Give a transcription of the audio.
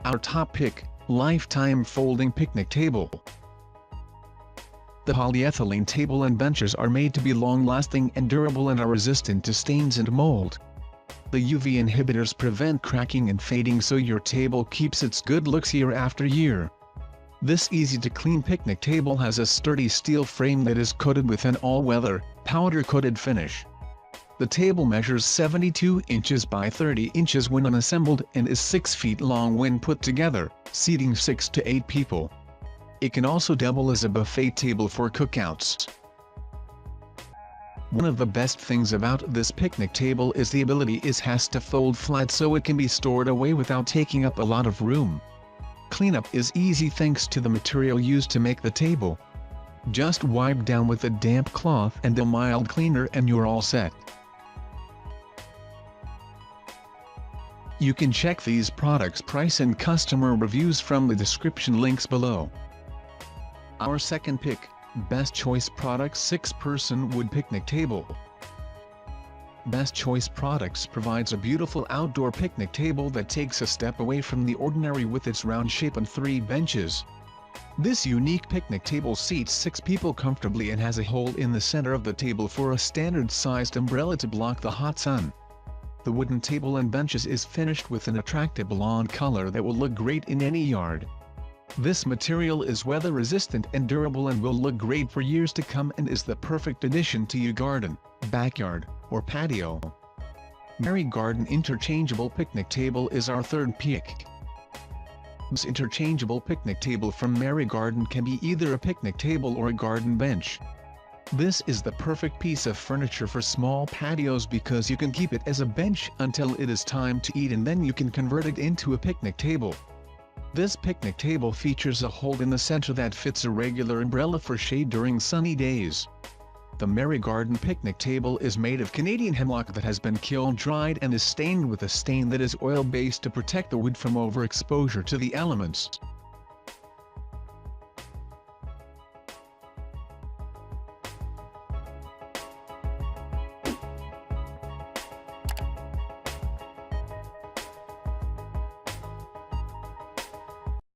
Our top pick, Lifetime Folding Picnic Table. The polyethylene table and benches are made to be long-lasting and durable and are resistant to stains and mold. The UV inhibitors prevent cracking and fading, so your table keeps its good looks year after year. This easy-to-clean picnic table has a sturdy steel frame that is coated with an all-weather, powder-coated finish. The table measures 72 inches by 30 inches when unassembled and is 6 feet long when put together, seating 6 to 8 people. It can also double as a buffet table for cookouts. One of the best things about this picnic table is the ability it has to fold flat so it can be stored away without taking up a lot of room. Cleanup is easy thanks to the material used to make the table. Just wipe down with a damp cloth and a mild cleaner and you're all set. You can check these products' price and customer reviews from the description links below. Our second pick, Best Choice Products 6-Person Wood Picnic Table. Best Choice Products provides a beautiful outdoor picnic table that takes a step away from the ordinary with its round shape and 3 benches. This unique picnic table seats 6 people comfortably and has a hole in the center of the table for a standard-sized umbrella to block the hot sun. The wooden table and benches is finished with an attractive blonde color that will look great in any yard. This material is weather-resistant and durable and will look great for years to come and is the perfect addition to your garden, backyard, or patio. Mary Garden Interchangeable Picnic Table is our third pick. This interchangeable picnic table from Mary Garden can be either a picnic table or a garden bench. This is the perfect piece of furniture for small patios because you can keep it as a bench until it is time to eat and then you can convert it into a picnic table. This picnic table features a hole in the center that fits a regular umbrella for shade during sunny days. The Mary Garden picnic table is made of Canadian hemlock that has been kiln-dried and is stained with a stain that is oil-based to protect the wood from overexposure to the elements.